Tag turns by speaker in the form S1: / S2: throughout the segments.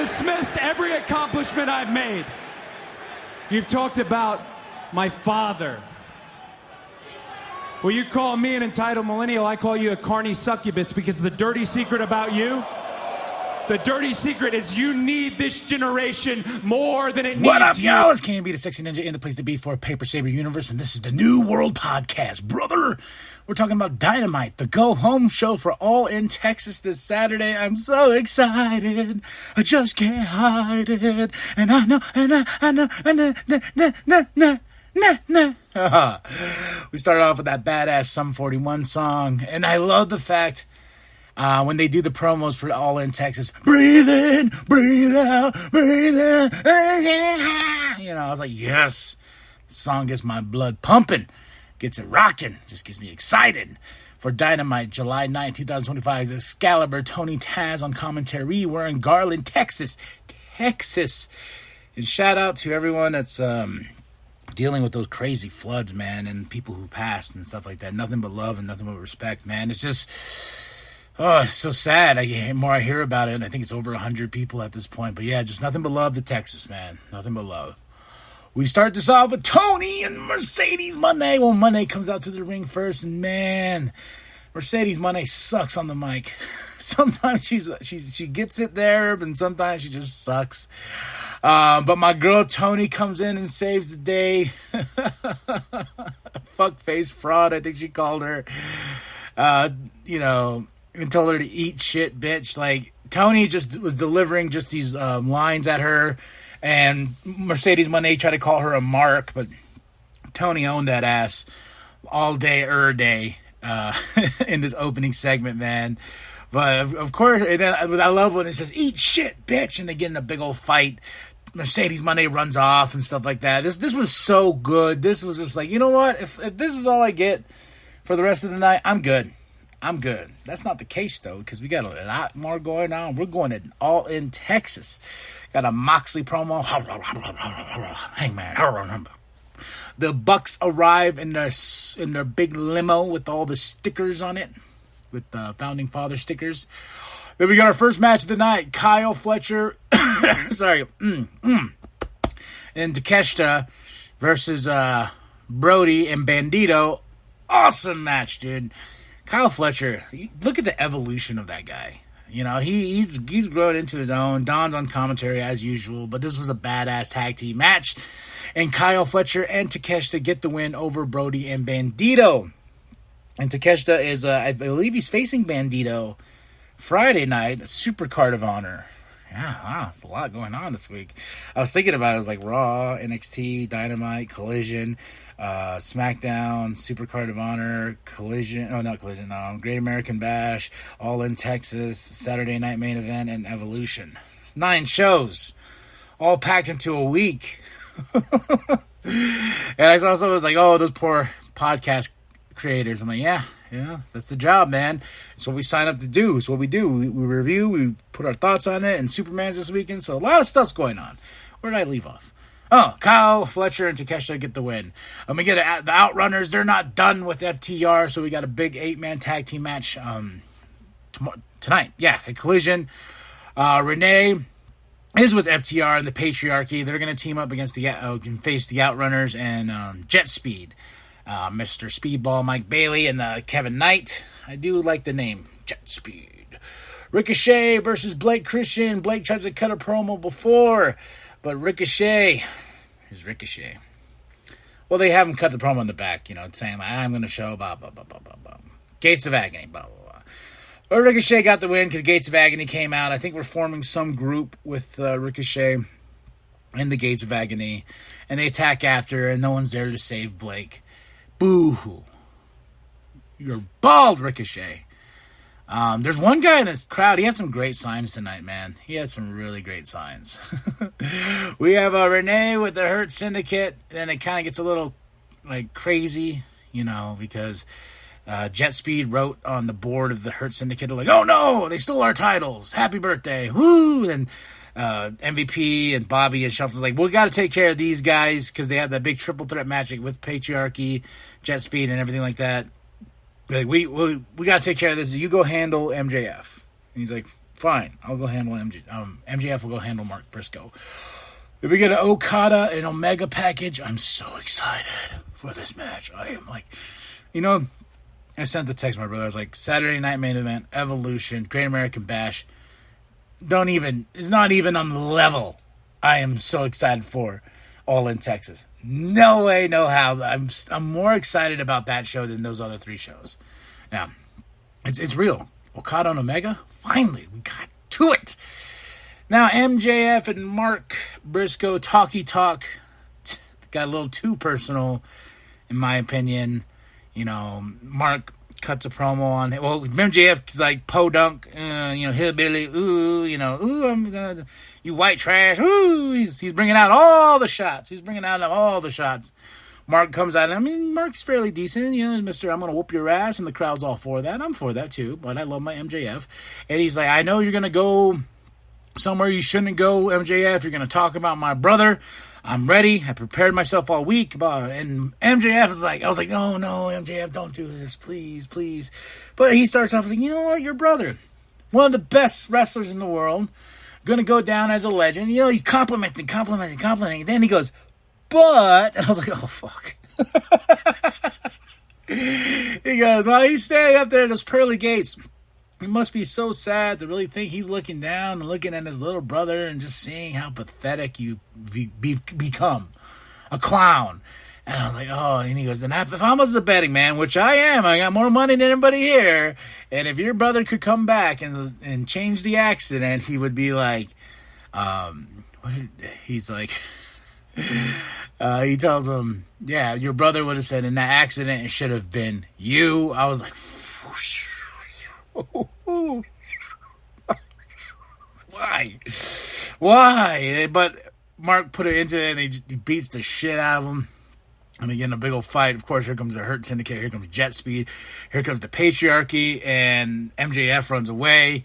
S1: dismissed every accomplishment I've made. You've talked about my father. Well, you call me an entitled millennial, I call you a carny succubus, because the dirty secret about you, the dirty secret is you need this generation more than it needs you.
S2: What up, y'all? It's KMB, the Sexy Ninja, in the place to be for Paper Saber Universe, and this is the New World Podcast, brother. We're talking about Dynamite, the go-home show for All in Texas this Saturday. I'm so excited. I just can't hide it. And I know, we started off with that badass Sum 41 song, and I love the fact when they do the promos for All in Texas, breathe in, breathe out, breathe in. You know, I was like, yes, this song gets my blood pumping, gets it rocking, just gets me excited. For Dynamite, July 9, 2025, Excalibur, Tony Taz on commentary. We're in Garland, Texas. And shout out to everyone that's dealing with those crazy floods, man, and people who passed and stuff like that. Nothing but love and nothing but respect, man. It's just, oh, it's so sad. The more I hear about it, and I think it's over 100 people at this point. But yeah, just nothing but love to Texas, man. Nothing but love. We start this off with Tony and Mercedes Moné. Well, Moné comes out to the ring first, and man, Mercedes Moné sucks on the mic. Sometimes she gets it there, and sometimes she just sucks. But my girl Tony comes in and saves the day. Fuckface fraud, I think she called her. You know, and told her to eat shit, bitch. Like, Tony just was delivering just these lines at her, and Mercedes Moné tried to call her a mark, but Tony owned that ass all day, in this opening segment, man. But of course, and then I love when it says, eat shit, bitch, and they get in a big old fight. Mercedes Moné runs off and stuff like that. This was so good. This was just like, you know what? If this is all I get for the rest of the night, I'm good. That's not the case, though, because we got a lot more going on. We're going to All in Texas. Got a Moxley promo. Hangman. The Bucks arrive in their big limo with all the stickers on it, with the Founding Father stickers. Then we got our first match of the night. Kyle Fletcher, and Takeshita versus Brody and Bandito. Awesome match, dude. Kyle Fletcher, look at the evolution of that guy. You know, he's grown into his own. Don's on commentary as usual, but this was a badass tag team match. And Kyle Fletcher and Takeshita get the win over Brody and Bandito. And Takeshita is, I believe he's facing Bandito Friday night, Super Card of Honor. Yeah, wow, there's a lot going on this week. I was thinking about it. It was like Raw, NXT, Dynamite, Collision, SmackDown, Super Card of Honor, Great American Bash, All in Texas, Saturday Night Main Event, and Evolution. 9 shows, all packed into a week. And I also was like, oh, those poor podcast creators. I'm like, yeah, that's the job, man. It's what we sign up to do. It's what we do. We review, we put our thoughts on it, and Superman's this weekend, so a lot of stuff's going on. Where did I leave off? Oh, Kyle Fletcher and Takeshita get the win. And we get the Outrunners. They're not done with FTR, so we got a big 8-man tag team match tonight. Yeah, a Collision. Renee is with FTR and the Patriarchy. They're going to team up against face the Outrunners and Jet Speed. Mr. Speedball Mike Bailey and Kevin Knight. I do like the name, Jet Speed. Ricochet versus Blake Christian. Blake tries to cut a promo before, but Ricochet is Ricochet. Well, they haven't cut the promo in the back, saying, like, I'm going to show, blah, blah, blah, blah, blah, blah. Gates of Agony, blah, blah, blah. But Ricochet got the win because Gates of Agony came out. I think we're forming some group with Ricochet and the Gates of Agony, and they attack after, and no one's there to save Blake. Boo-hoo. You're bald, Ricochet. There's one guy in this crowd. He had some great signs tonight, man. He had some really great signs. We have Renee with the Hurt Syndicate. Then it kind of gets a little crazy, because Jet Speed wrote on the board of the Hurt Syndicate, like, oh no, they stole our titles. Happy birthday. Woo! And MVP and Bobby and Shelton's like, we got to take care of these guys because they have that big triple threat match with Patriarchy, Jet Speed, and everything like that. Like, we got to take care of this. You go handle MJF. And he's like, Fine. I'll go handle MJF will go handle Mark Briscoe. Then we get an Okada and Omega package. I'm so excited for this match. I am like, I sent the text to my brother. I was like, Saturday Night Main Event, Evolution, Great American Bash. It's not even on the level I am so excited for All in Texas. No way, no how. I'm more excited about that show than those other 3 shows. Now, it's real. Okada and Omega, finally, we got to it. Now, MJF and Mark Briscoe talky talk got a little too personal, in my opinion. Mark cuts a promo on it. Well, MJF is like podunk, hillbilly, I'm gonna, you white trash, he's bringing out all the shots. Mark comes out, Mark's fairly decent, Mr. I'm gonna whoop your ass, and the crowd's all for that. I'm for that too, but I love my MJF. And he's like, I know you're gonna go somewhere you shouldn't go, MJF. You're gonna talk about my brother. I'm ready. I prepared myself all week. And MJF is like, I was like, no, MJF, don't do this. Please, please. But he starts off like, you know what? Your brother, one of the best wrestlers in the world, going to go down as a legend. He's complimenting. Then he goes, but, and I was like, oh, fuck. He goes, well, he's standing up there at those pearly gates. He must be so sad to really think he's looking down and looking at his little brother and just seeing how pathetic you become. A clown. And I was like, oh, and he goes, and if I was a betting man, which I am, I got more money than anybody here, and if your brother could come back and change the accident, he would be like, he's like, he tells him, yeah, your brother would have said in that accident it should have been you. I was like, Why? But Mark put it into it, and he beats the shit out of him. And they get in a big old fight. Of course, here comes the Hurt Syndicate. Here comes Jet Speed. Here comes the Patriarchy. And MJF runs away.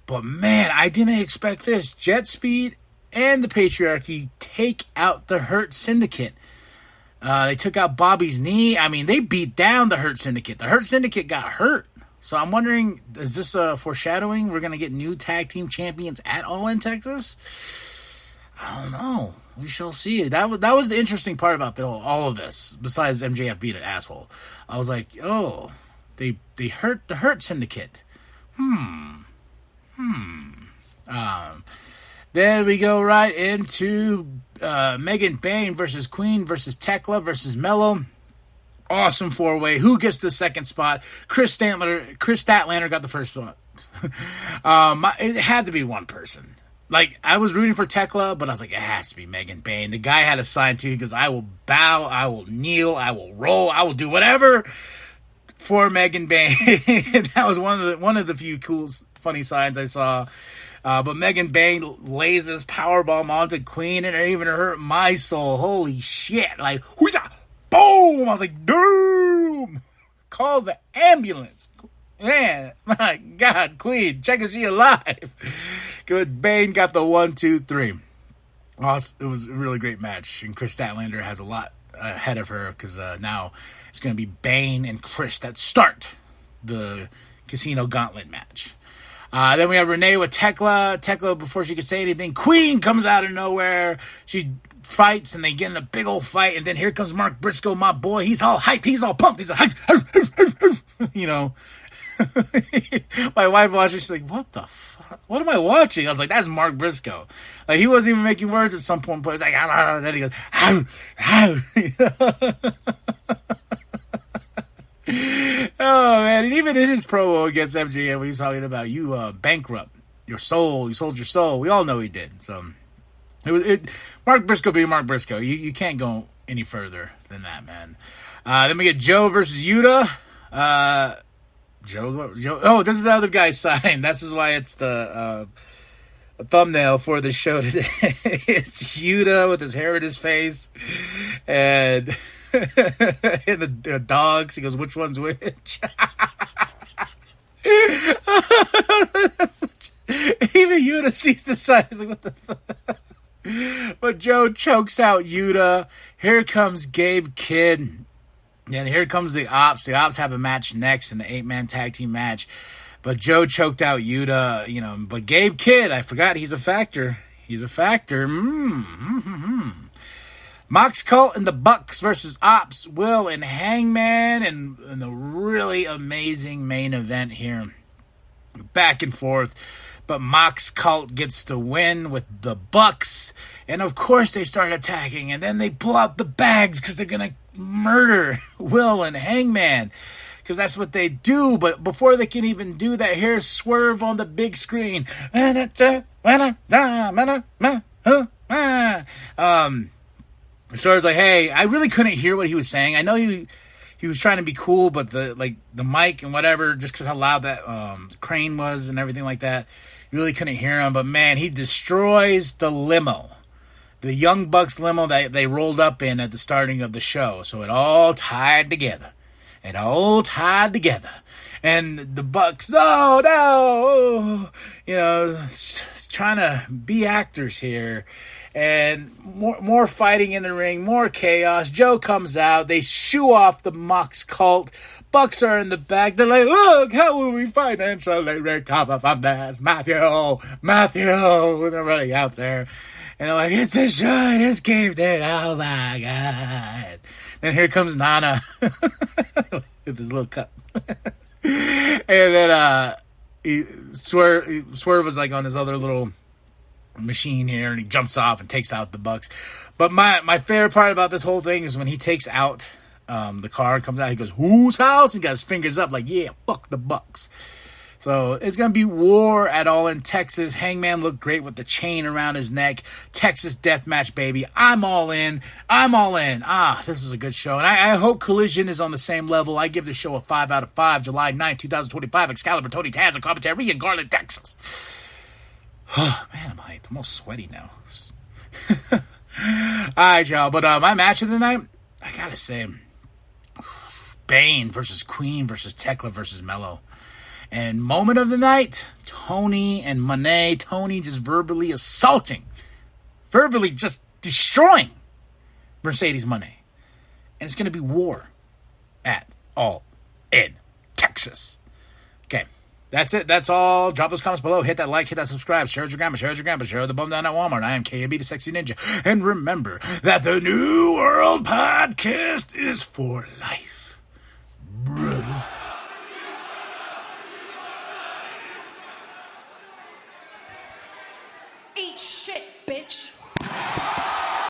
S2: But, man, I didn't expect this. Jet Speed and the Patriarchy take out the Hurt Syndicate. They took out Bobby's knee. They beat down the Hurt Syndicate. The Hurt Syndicate got hurt. So I'm wondering, is this a foreshadowing? We're going to get new tag team champions at All in Texas? I don't know. We shall see. That was the interesting part about all of this, besides MJF being an asshole. I was like, oh, they hurt the Hurt Syndicate. Then we go right into Megan Bayne versus Queen versus Tekla versus Mello. Awesome 4-way. Who gets the second spot? Chris Statlander got the first spot. It had to be one person. Like, I was rooting for Tekla, but I was like, it has to be Megan Bayne. The guy had a sign too, because I will bow, I will kneel, I will roll, I will do whatever for Megan Bayne. That was one of the few cool, funny signs I saw. But Megan Bayne lays this powerbomb onto Queen, and it even hurt my soul. Holy shit. Like, whoosh-ah! Boom! I was like, doom! Call the ambulance. Man, my God, Queen, check if she's alive. Good. Bayne got the 1, 2, 3. Awesome. It was a really great match. And Chris Statlander has a lot ahead of her, because now it's going to be Bayne and Chris that start the Casino Gauntlet match. Then we have Renee with Tekla. Tekla, before she could say anything, Queen comes out of nowhere. She fights, and they get in a big old fight, and then here comes Mark Briscoe, my boy. He's all hyped. He's all pumped. He's like, My wife watched it. She's like, what the fuck? What am I watching? I was like, that's Mark Briscoe. Like, he wasn't even making words at some point, but it's like, then he goes, oh, man. And even in his promo against MJF, he's talking about, you bankrupt your soul. You sold your soul. We all know he did. So, Mark Briscoe being Mark Briscoe. You can't go any further than that, man. Then we get Joe versus Yuta. Joe. Oh, this is the other guy's sign. This is why it's the thumbnail for the show today. It's Yuta with his hair in his face. And... and the dogs. He goes, which one's which? Even Yuta sees the sign. He's like, what the fuck? But Joe chokes out Yuta. Here comes Gabe Kidd. And here comes the Ops. The Ops have a match next in the 8-man tag team match. But Joe choked out Yuta, you know. But Gabe Kidd, I forgot he's a factor. He's a factor. Mox Cult and the Bucks versus Ops, Will and Hangman, and a really amazing main event here. Back and forth. But Mox Cult gets the win with the Bucks. And of course they start attacking. And then they pull out the bags because they're going to murder Will and Hangman. Because that's what they do. But before they can even do that, here's Swerve on the big screen. Swerve's like, hey, I really couldn't hear what he was saying. I know he was trying to be cool, but the mic and whatever, just because how loud that crane was and everything like that, you really couldn't hear him. But man, he destroys the limo. The Young Bucks limo that they rolled up in at the starting of the show. So it all tied together. And the Bucks, oh no, you know, trying to be actors here. And more fighting in the ring, more chaos. Joe comes out. They shoo off the Mox Cult. Bucks are in the back. They're like, look, how will we financially recover from this? Matthew. And they're running out there. And they're like, it's destroyed. It's caved in. Oh, my God. Then here comes Nana with his little cup. And then Swerve was like on his other little machine here, and he jumps off and takes out the Bucks. But my favorite part about this whole thing is when he takes out the car and comes out, he goes, whose house? And got his fingers up like, yeah, fuck the Bucks. So it's going to be war at All In Texas. Hangman looked great with the chain around his neck. Texas deathmatch, baby. I'm all in. This was a good show. And I hope Collision is on the same level. I give the show a 5 out of 5. July 9th, 2025. Excalibur, Tony Taz, and commentary in Garland, Texas. Oh, man, I'm hyped. I'm all sweaty now. All right, y'all. But my match of the night, I got to say, Bane versus Queen versus Tekla versus Mello. And moment of the night, Tony and Monet. Tony just verbally assaulting, verbally just destroying Mercedes Monet. And it's going to be war at All In Texas. Okay, that's it. That's all. Drop those comments below. Hit that like, hit that subscribe. Share your grandma, share the bum down at Walmart. I am KMB, the Sexy Ninja. And remember that the New World Podcast is for life.